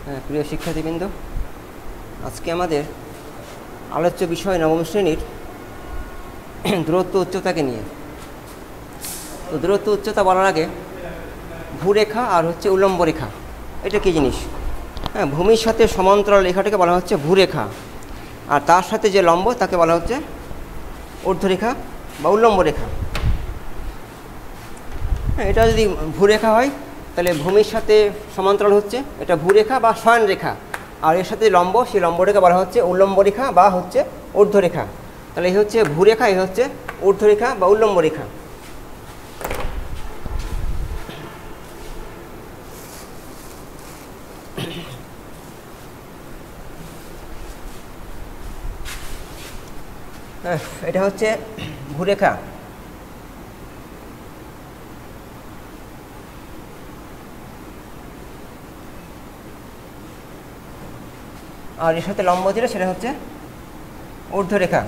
প্রিয় শিক্ষার্থীবৃন্দ, আজকে আমাদের আলোচ্য বিষয় নবম শ্রেণীর দূরত্ব উচ্চতাকে নিয়ে। তো দূরত্ব উচ্চতা বলার আগে ভূরেখা আর উল্লম্ব রেখা, এটা কী জিনিস? ভূমির সাথে সমান্তরাল রেখাটাকে বলা হচ্ছে ভূরেখা, আর তার সাথে যে লম্ব তাকে বলা হচ্ছে ঊর্ধ্বরেখা বা উল্লম্ব রেখা। এটা যদি ভূরেখা হয় তাহলে ভূমির সাথে সমান্তরাল হচ্ছে এটা ভূরেখা বা শয়ন রেখা, আর এর সাথে লম্ব, সেই লম্বটাকে বলা হচ্ছে উল্লম্ব রেখা বা ঊর্ধ্বরেখা। তাহলে এই হচ্ছে ভূরেখা, এই হচ্ছে ঊর্ধ্বরেখা বা উল্লম্ব রেখা। এটা হচ্ছে ভূরেখা, আর এর সাথে লম্ব যেটা সেটা হচ্ছে ঊর্ধ্বরেখা।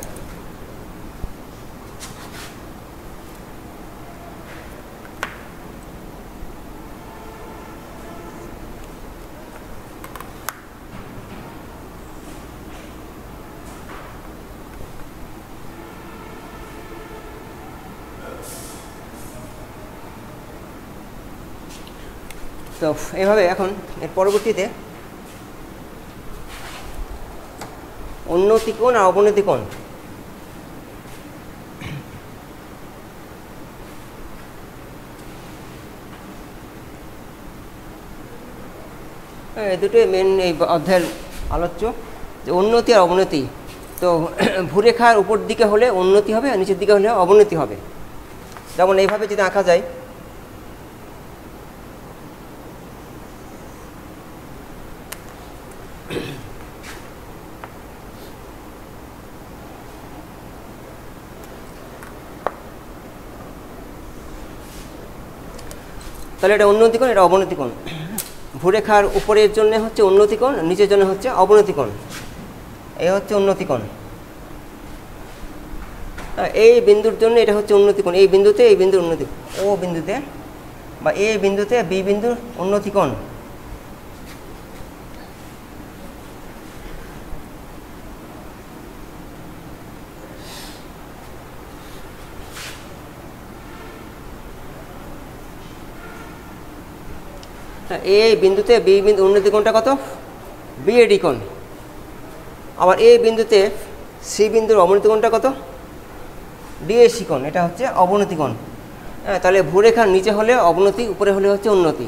তো এইভাবে এখন এর পরবর্তীতে উন্নতি কোণ আর অবনতি কোণ, এই দুটোই মেন এই অধ্যায়ের আলোচ্য, যে উন্নতি আর অবনতি। তো ভূরেখার উপর দিকে হলে উন্নতি হবে আর নিচের দিকে হলে অবনতি হবে। যেমন এইভাবে যদি আঁকা যায়, তাহলে এটা উন্নতি কোণ, এটা অবনতি কোণ। ভূরেখার উপরের জন্য হচ্ছে উন্নতি কোণ, নিচের জন্য হচ্ছে অবনতি কোণ। এই হচ্ছে উন্নতি কোণ। এই বিন্দুর জন্য এটা হচ্ছে উন্নতি কোণ, এই বিন্দুতে এই বিন্দুর উন্নতি, ও বিন্দুতে বা এই বিন্দুতে বি বিন্দুর উন্নতি কোণ। এই বিন্দুতে বি বিন্দু উন্নতি কোণটা কত? বিএডি কোণ। আবার এই বিন্দুতে সি বিন্দুর অবনতি কোণটা কত? ডিএসি কোণ। এটা হচ্ছে অবনতি কোণ। তাহলে ভূরেখার নিচে হলে অবনতি, উপরে হলে হচ্ছে উন্নতি।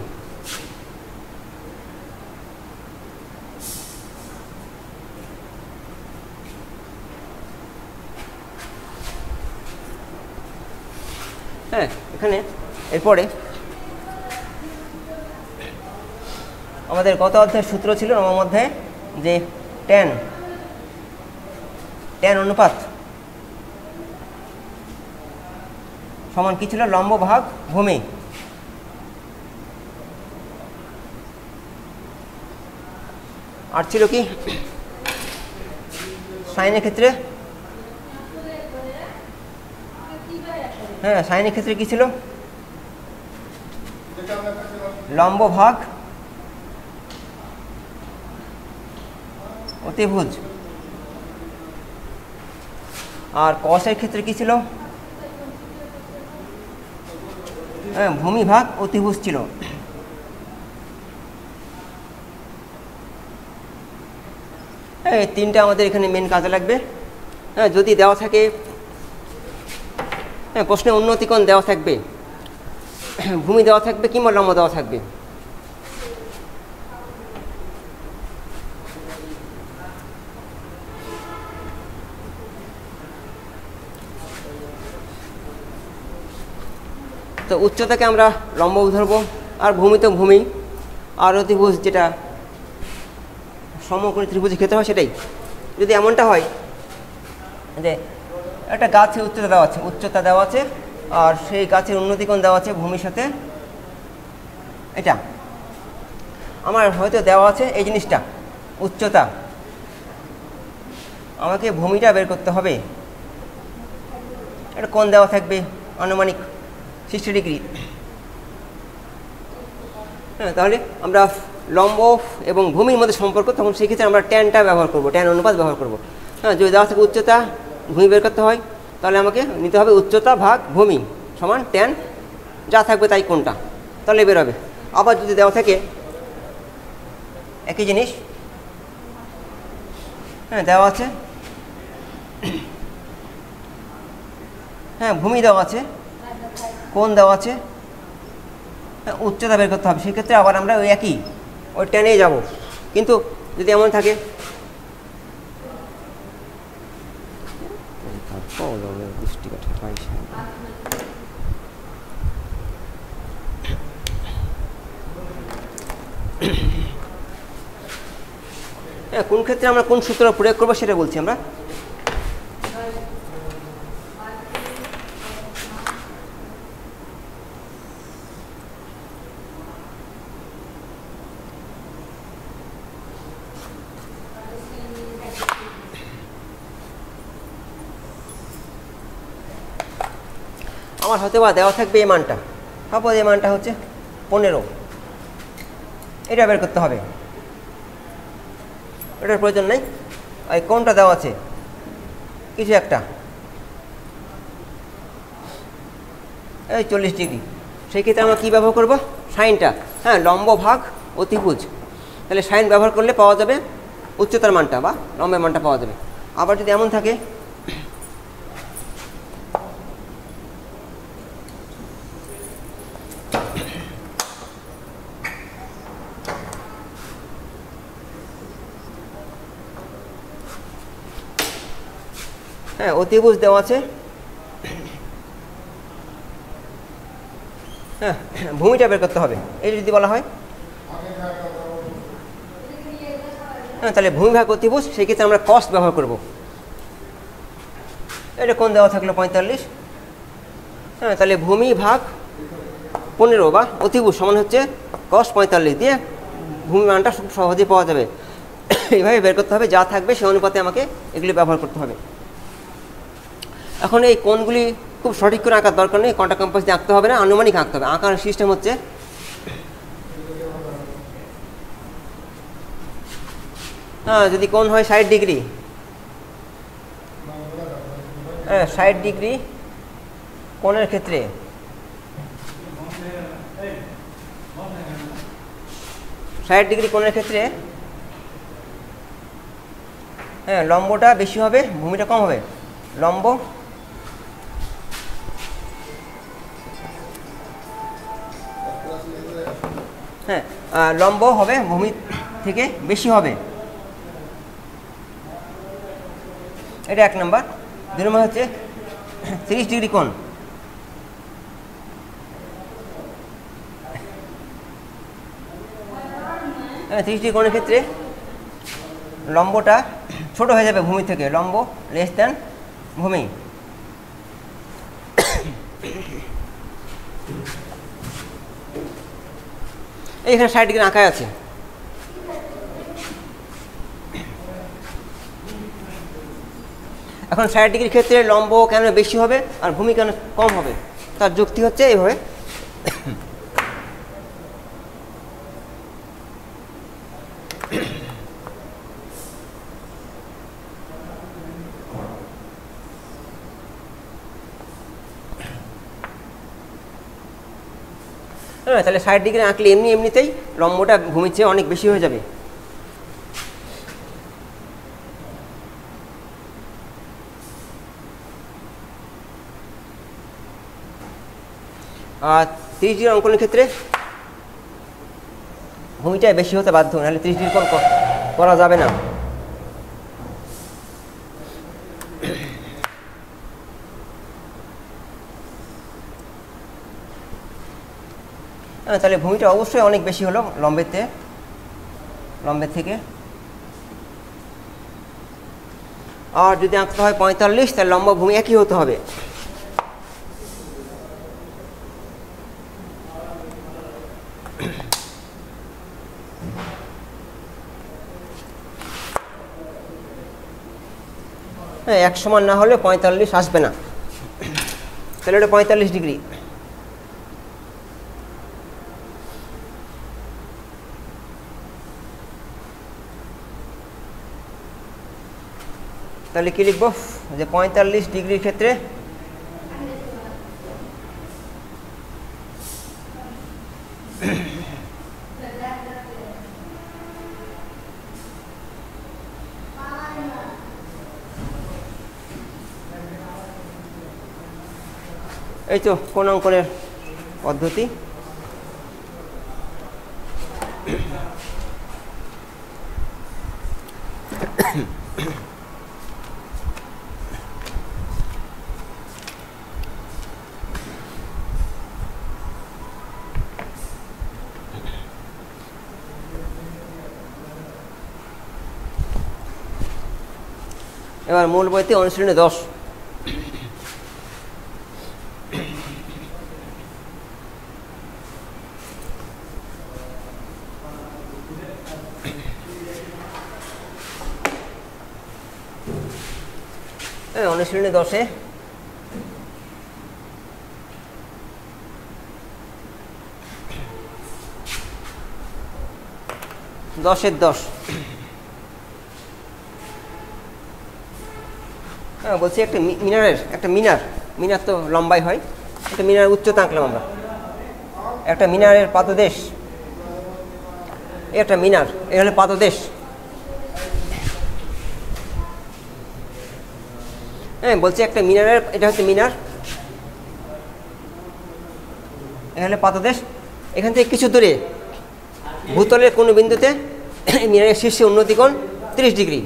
এখানে এরপরে আমাদের গত অধ্যায়ের সূত্র ছিল নবম অধ্যায়ে, যে ট্যান অনুপাত সমান কি ছিল? লম্ব ভাগ ভূমি। আর ছিল কি সাইনের ক্ষেত্রে? সাইনের ক্ষেত্রে কি ছিল? লম্ব ভাগ অতিভুজ। আর কসের ক্ষেত্রে কি ছিল? ভূমি ভাগ অতিভুজ ছিল। এই তিনটা আমাদের এখানে মেন কাজে লাগবে। যদি দেওয়া থাকে, প্রশ্নে উন্নতি কোণ দেওয়া থাকবে, ভূমি দেওয়া থাকবে, কিংবা লম্ব দেওয়া থাকবে। তো উচ্চতাকে আমরা লম্ব ধরবো, আর ভূমি তো ভূমি, আর অতিভুজ যেটা সমকোণী ত্রিভুজের ক্ষেত্রে হয় সেটাই। যদি এমনটা হয় যে একটা গাছের উচ্চতা দেওয়া আছে, আর সেই গাছের উন্নতি কোণ দেওয়া আছে ভূমির সাথে, এটা আমার হয়তো দেওয়া আছে এই জিনিসটা উচ্চতা, আমাকে ভূমিটা বের করতে হবে। একটা কোণ দেওয়া থাকবে আনুমানিক 60 ডিগ্রি। তাহলে আমরা লম্ব এবং ভূমির মধ্যে সম্পর্ক, তখন সেই ক্ষেত্রে আমরা ট্যানটা ব্যবহার করব, ট্যান অনুপাত ব্যবহার করব। হ্যাঁ, যদি দেওয়া থাকে উচ্চতা ভূমি বের করতে হয়, তাহলে আমাকে নিতে হবে উচ্চতা ভাগ ভূমি সমান ট্যান, যা থাকবে তাই কোনটা, তাহলে বেরোবে। আবার যদি দেওয়া থাকে একই জিনিস, হ্যাঁ দেওয়া আছে, হ্যাঁ ভূমি দেওয়া আছে, কোণ দেওয়া আছে, হ্যাঁ উচ্চতা বের করতে হবে, সেক্ষেত্রে আবার আমরা ওই একই ওই টেনেই যাব। কিন্তু যদি এমন থাকে হ্যাঁ, কোন ক্ষেত্রে আমরা কোন সূত্র প্রয়োগ করবো সেটা বলছি আমরা। আমার হয়তো বা দেওয়া থাকবে এই মানটা, সাপোজ এই মানটা হচ্ছে 15, এটা বের করতে হবে, এটার প্রয়োজন নেই। এই কোনটা দেওয়া আছে কিছু একটা, এই 40 ডিগ্রি, সেই ক্ষেত্রে আমরা কী ব্যবহার করব, সাইনটা। হ্যাঁ, লম্ব ভাগ অতিভুজ, তাহলে সাইন ব্যবহার করলে পাওয়া যাবে উচ্চতার মানটা বা লম্বের মানটা পাওয়া যাবে। আবার যদি এমন থাকে হ্যাঁ অতিভুজ দেওয়া আছে, হ্যাঁ ভূমিটা বের করতে হবে, এই যদি বলা হয় হ্যাঁ, তাহলে ভূমি ভাগ অতিভুজ, সেই ক্ষেত্রে আমরা কস ব্যবহার করব। এটা কোন দেওয়া থাকলো 45, হ্যাঁ তাহলে ভূমি ভাগ 15 বা অতিভুজ সমান হচ্ছে কস 45 দিয়ে ভূমি মানটা খুব সহজেই পাওয়া যাবে। এইভাবে বের করতে হবে, যা থাকবে সে অনুপাতে আমাকে এগুলি ব্যবহার করতে হবে। এখন এই কোণগুলি খুব সঠিক করে আঁকার দরকার নেই, কন্টা কম্পাস দিয়ে আঁকতে হবে না, আনুমানিক আঁকতে হবে। আঁকার সিস্টেম হচ্ছে হ্যাঁ, যদি কোণ হয় 60 ডিগ্রি, হ্যাঁ 60 ডিগ্রি কোণের ক্ষেত্রে 60 ডিগ্রি কোণের ক্ষেত্রে হ্যাঁ লম্বটা বেশি হবে, ভূমিটা কম হবে। লম্ব হ্যাঁ লম্ব হবে ভূমি থেকে বেশি হবে, এটা 1 নম্বর। 2 নম্বর হচ্ছে 30 ডিগ্রি কোণ, হ্যাঁ 30 ডিগ্রি কোণের ক্ষেত্রে লম্বটা ছোট হয়ে যাবে ভূমি থেকে, লম্ব লেস দেন ভূমি। এইখানে 60 ডিগ্রি আঁকায় আছে। এখন 60 ডিগ্রির ক্ষেত্রে লম্ব কেন বেশি হবে আর ভূমি কেন কম হবে, তার যুক্তি হচ্ছে এইভাবে। হ্যাঁ, তাহলে 60 ডিগ্রি আঁকলে এমনিতেই লম্বটা ভূমির চেয়ে অনেক বেশি হয়ে যাবে। আর 30 ডিগ্রি অঙ্কনের ক্ষেত্রে ভূমিটাই বেশি হতে বাধ্য, নাহলে 30 ডিগ্রি কোণ করা যাবে না। হ্যাঁ, তাহলে ভূমিটা অবশ্যই অনেক বেশি হলো লম্বের থেকে। আর যদি আঁকতে হয় 45, তাহলে লম্ব ভূমি একই হতে হবে। হ্যাঁ, এক সমান না হলে 45 আসবে না, তাহলে এটা 45 ডিগ্রি। তাহলে কী লিখব যে 45 ডিগ্রির ক্ষেত্রে এই তো কোণ অঙ্কনের পদ্ধতি। এবার মূল বইতে অনুশীলনী 10। অনুশীলনী 10-এ দশের 10 বলছি একটা মিনার তো লম্বাই হয়, একটা মিনারের উচ্চতা আঁকলাম আমরা। একটা মিনারের পাদদেশ, একটা মিনার, এ হলো পাদদেশ। বলছি একটা মিনারের, এটা হচ্ছে মিনার, এ হলো পাদদেশ। এখান থেকে কিছু দূরে ভূতলের কোনো বিন্দুতে মিনারের শীর্ষে উন্নতি কোণ 30 ডিগ্রি।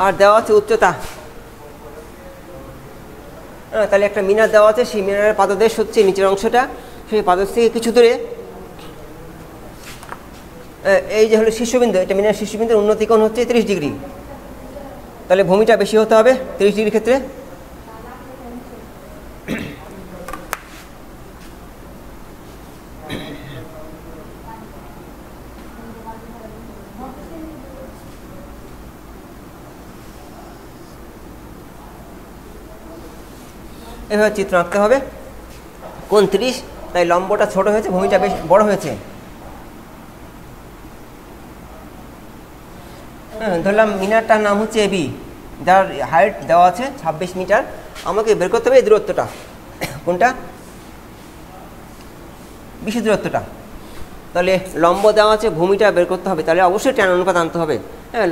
আর দেওয়া আছে উচ্চতা। তাহলে একটা মিনার দেওয়া আছে, সেই মিনারের পাদদেশ হচ্ছে নিচের অংশটা, সেই পাদদেশ থেকে কিছু দূরে এই যে হলো শীর্ষবিন্দু, এটা মিনারের শীর্ষবিন্দুর উন্নতি কোণ হচ্ছে 30 ডিগ্রি। তাহলে ভূমিটা বেশি হতে হবে 30 ডিগ্রির ক্ষেত্রে। এভাবে চিত্র আঁকতে হবে। কোণ 30, তাই লম্বটা ছোট হয়েছে, ভূমিটা বেশ বড় হয়েছে। ধরলাম মিনারটার নাম হচ্ছে এবি, যার হাইট দেওয়া আছে 26 মিটার। আমাকে বের করতে হবে এই দূরত্বটা, কোনটা? বিশেষ দূরত্বটা। তাহলে লম্ব দেওয়া আছে, ভূমিটা বের করতে হবে, তাহলে অবশ্যই ট্যান অনুপাত আনতে হবে।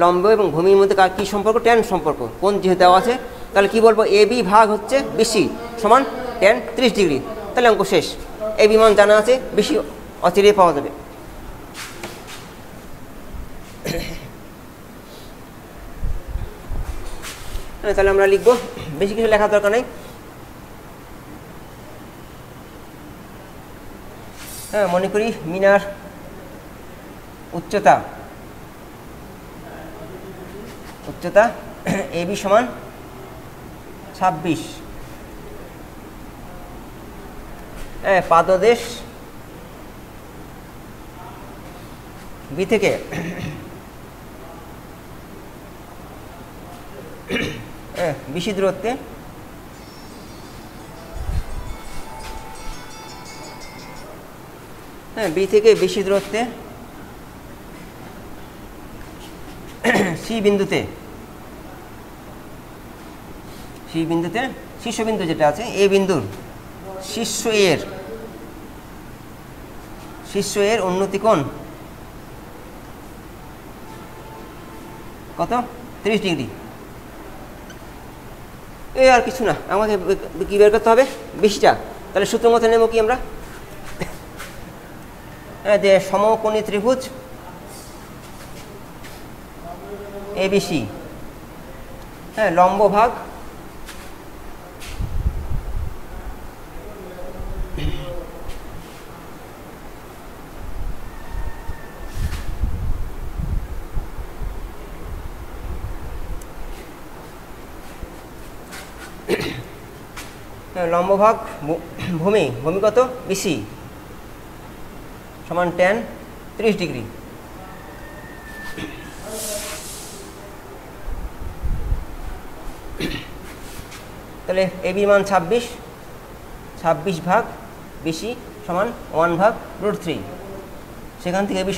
লম্ব এবং ভূমির মধ্যে কী সম্পর্ক? ট্যান সম্পর্ক। কোণ যেহেতু দেওয়া আছে, তাহলে কি বলবো? এবি ভাগ হচ্ছে বিসি সমান ট্যান 30 ডিগ্রি। তাহলে অঙ্ক শেষ। এবি মান জানা আছে, বিসি অচিরেই পাওয়া যাবে। তাহলে আমরা লিখব, বেশি কিছু লেখার দরকার নেই। মনে করি মিনার উচ্চতা এবি সমান 26, পাদদেশ বি থেকে বেশি দূরত্বে বি থেকে বেশি দূরত্বে সি বিন্দুতে শীর্ষবিন্দু যেটা আছে এ বিন্দুর শীর্ষ এর উন্নতি কোণ কত? 30 ডিগ্রি। এই আর কিছু না, আমাকে কি বের করতে হবে? বেশিটা। তাহলে সূত্র মতো নেব কি আমরা? যে সমকোণী ত্রিভুজ এবিসি, লম্ব ভাগ ভূমি কত? বিসি সমান ট্যান 30 ডিগ্রি। তাহলে এবি মান 26 ভাগ BC সমান 1/√3। সেখান থেকে BC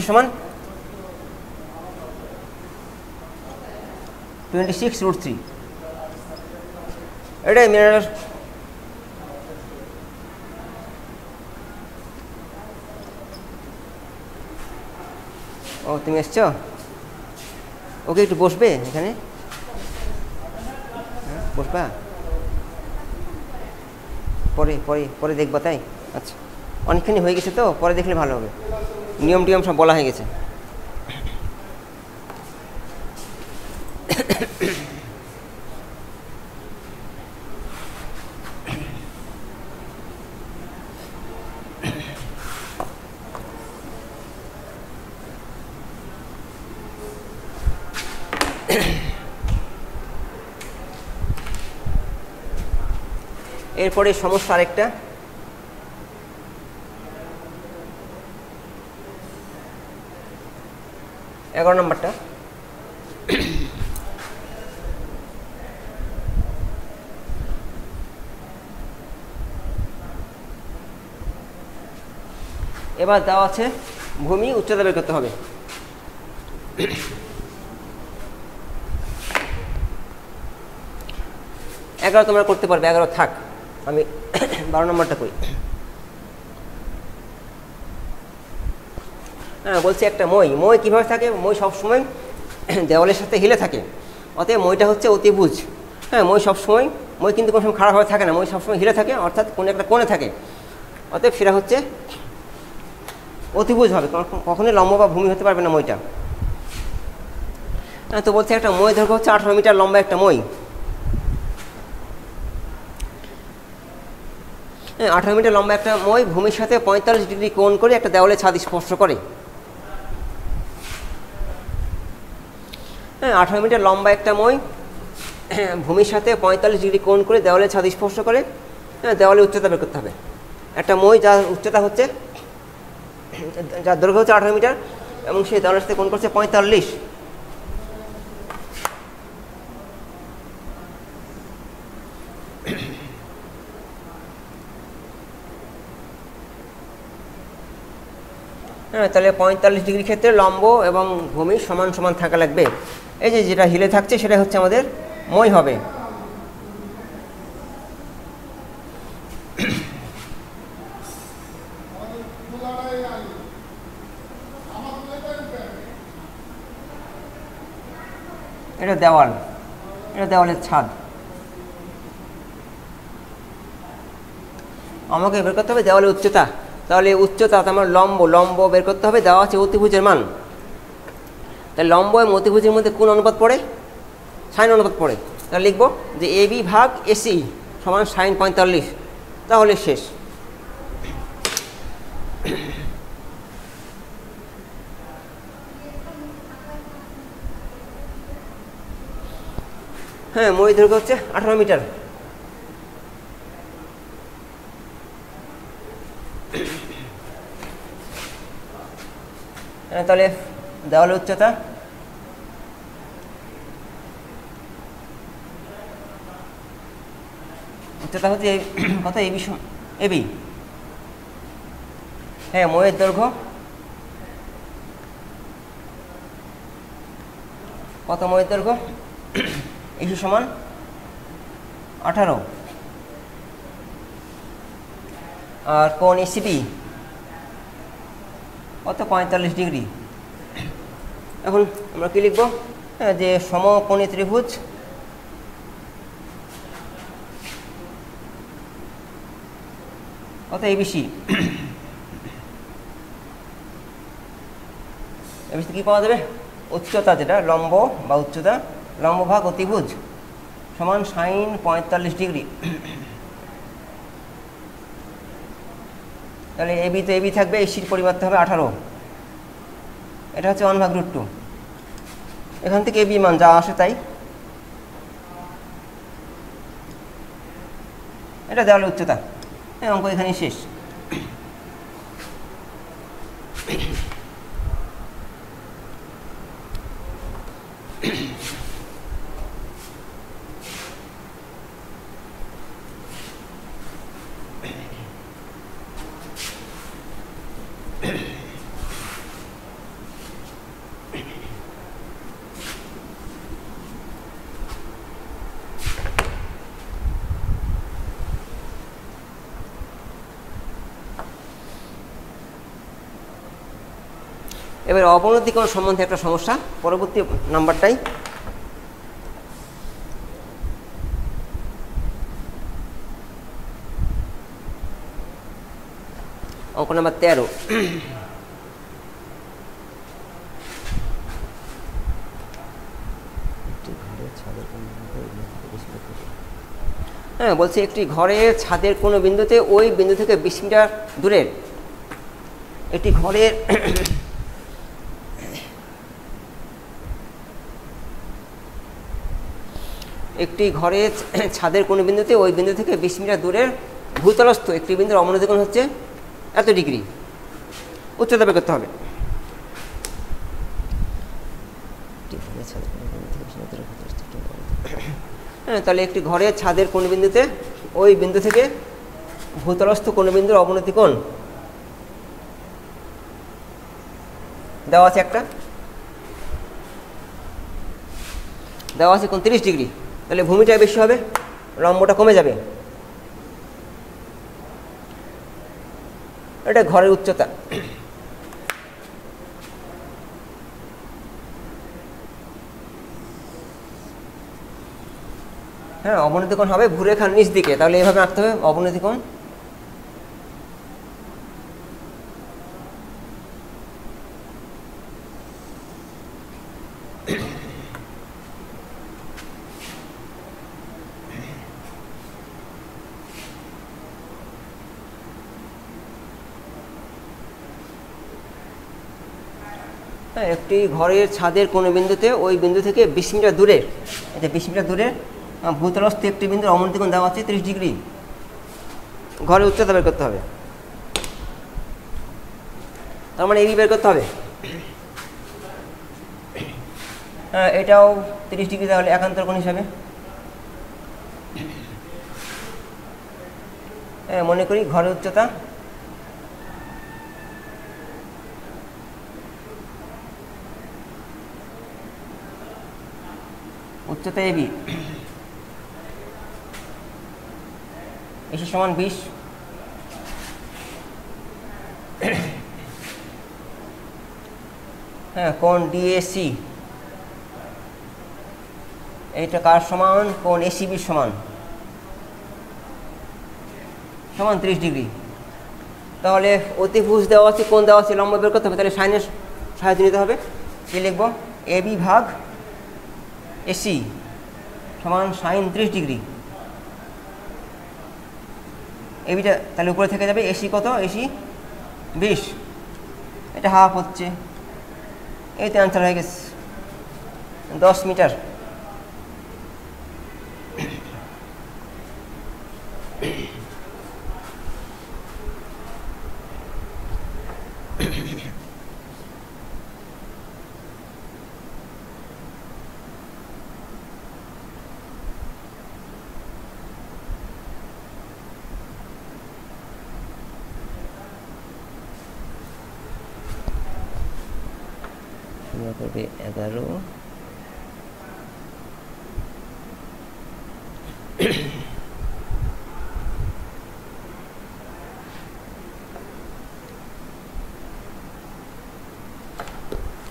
সমান 26√3। এটাই মিনারের ও তুমি এসছো, ওকে একটু বসবে এখানে, বসবা, পরে পরে পরে দেখবা, তাই? আচ্ছা, অনেকখানি হয়ে গেছে তো, পরে দেখলে ভালো হবে, নিয়ম টিয়ম সব বলা হয়ে গেছে। এরপরে সমস্যা আরেকটা, এগারো নম্বরটা। এবার দেওয়া আছে ভূমি উচ্চতা বের করতে হবে। এগারো তোমরা করতে পারবে, এগারো থাক, আমি 12 নম্বরটা করি। হ্যাঁ, বলছি একটা মই কীভাবে থাকে? মই সবসময় দেওয়ালের সাথে হিলে থাকে, অতএব মইটা হচ্ছে অতিভুজ। হ্যাঁ, মই কিন্তু কোনো সময় খারাপভাবে থাকে না, মই সবসময় হিলে থাকে, অর্থাৎ কোনো একটা কোণে থাকে, অতএব সেটা হচ্ছে অতিভুজ হবে, কখনোই লম্ব বা ভূমি হতে পারবে না মইটা। হ্যাঁ, তো বলছে একটা মই দৈর্ঘ্য হচ্ছে 18 মিটার লম্বা একটা মই। 18 মিটার লম্বা একটা মই ভূমির সাথে 45 ডিগ্রি কোণ করে একটা দেওয়ালের ছাদ স্পর্শ করে। হ্যাঁ, 18 মিটার লম্বা একটা মই ভূমির সাথে 45 ডিগ্রি কোণ করে দেওয়ালের ছাদ স্পর্শ করে। হ্যাঁ, দেওয়ালের উচ্চতা বের করতে হবে। একটা মই যার উচ্চতা হচ্ছে, যার দৈর্ঘ্য হচ্ছে 18 মিটার এবং সেই দেওয়ালের সাথে কোণ করছে 45। হ্যাঁ, তাহলে 45 ডিগ্রি ক্ষেত্রে লম্ব এবং ভূমি সমান সমান থাকা লাগবে। এই যে যেটা হিলে থাকছে সেটা হচ্ছে আমাদের মই হবে। এটা দেওয়াল, এটা দেওয়ালের ছাদ। আমাকে বের করতে হবে দেওয়ালের উচ্চতা। তাহলে উচ্চতা আমার লম্ব বের করতে হবে, দেওয়া আছে অতিভুজের মান। তাহলে লম্ব এবং অতিভুজের মধ্যে কোন অনুপাত পড়ে? সাইন অনুপাত পড়ে। তাহলে লিখব যে AB ভাগ AC সমান সাইন 45। তাহলে শেষ। হ্যাঁ, মই দৈর্ঘ্য হচ্ছে 18 মিটার। তাহলে দেওয়ালের উচ্চতা হচ্ছে কত? এবি। হ্যাঁ, ময়ের দৈর্ঘ্য কত? ময়ের দৈর্ঘ্য AC সমান 18 আর কোণ ACB কত? 45 ডিগ্রি। এখন আমরা কি লিখব? যে সমকোণী ত্রিভুজ কত? ABC। ABC কি পাওয়া যাবে? উচ্চতা, যেটা লম্ব বা উচ্চতা, লম্ব ভাগ অতিভুজ সমান সাইন 45 ডিগ্রি। তাহলে এবি তো এবি থাকবে, এসির পরিবর্তে হবে 18। এটা হচ্ছে 1/√2। এখান থেকে এবি মান যা আসে তাই। এটা দেওয়ালের উচ্চতা। অঙ্ক এখানেই শেষ। এবার অবনতি কোণ সম্বন্ধে একটা সমস্যা, পরবর্তী নাম্বারটাই। অঙ্ক নাম্বার 13। হ্যাঁ, বলছি একটি ঘরের ছাদের কোনো বিন্দুতে ওই বিন্দু থেকে 20 মিটার দূরের একটি ঘরের ছাদের কোনো বিন্দুতে ওই বিন্দু থেকে 20 মিটার দূরের ভূতলস্থ একটি বিন্দুর অবনতি কোণ হচ্ছে এত ডিগ্রি। উচ্চতা বের করতে হবে। হ্যাঁ, তাহলে একটি ঘরের ছাদের কোন বিন্দুতে ওই বিন্দু থেকে ভূতলস্থ কোন বিন্দুর অবনতি কোণ দেওয়া আছে, দেওয়া আছে 30 ডিগ্রি। তাহলে ভূমিটা বেশি হবে, লম্বটা কমে যাবে। এটা ঘরের উচ্চতা। হ্যাঁ, অবনতি কোণ হবে ভূরেখার নিচ দিকে, তাহলে এইভাবে আঁকতে হবে অবনতি কোণ। হ্যাঁ, একটি ঘরের ছাদের কোনো বিন্দুতে ওই বিন্দু থেকে 20 মিটার দূরে, এটা 20 মিটার দূরে ভূতলস্থ একটি বিন্দুর অবনতি কোণ দেওয়া আছে 30 ডিগ্রি। ঘরের উচ্চতা বের করতে হবে, তার মানে এই বের করতে হবে। হ্যাঁ, এটাও 30 ডিগ্রি, তাহলে একান্তর কোণ হিসাবে মনে করি ঘরের উচ্চতা এবি, এসি সমান 20। হ্যাঁ, কোণ ডিএসি এইটা কার সমান? কোণ এসিবি সমান 30 ডিগ্রি। তাহলে অতিভুজ দেওয়া আছে, কোণ দেওয়া আছে, লম্ব বের করতে হবে। তাহলে সাইনের সাহায্য নিতে হবে। কি লিখব? এবি ভাগ এসি সমান সাইন 30 ডিগ্রি। এবিটা তাহলে উপরে থেকে যাবে। এসি কত? এসি 20, এটা হাফ হচ্ছে। এইতে অ্যান্সার হয়ে গেছে 10 মিটার। করবে 11।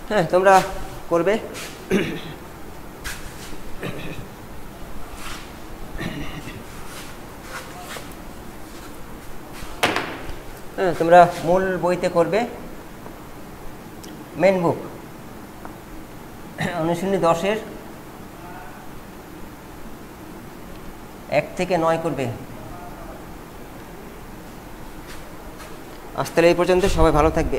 হ্যাঁ, তোমরা করবে। হ্যাঁ, তোমরা মূল বইতে করবে, মেন বুক অনুশীলনী 10-এর 1 থেকে 9 করবে। আজ তাহলে এই পর্যন্ত, সবাই ভালো থাকবে।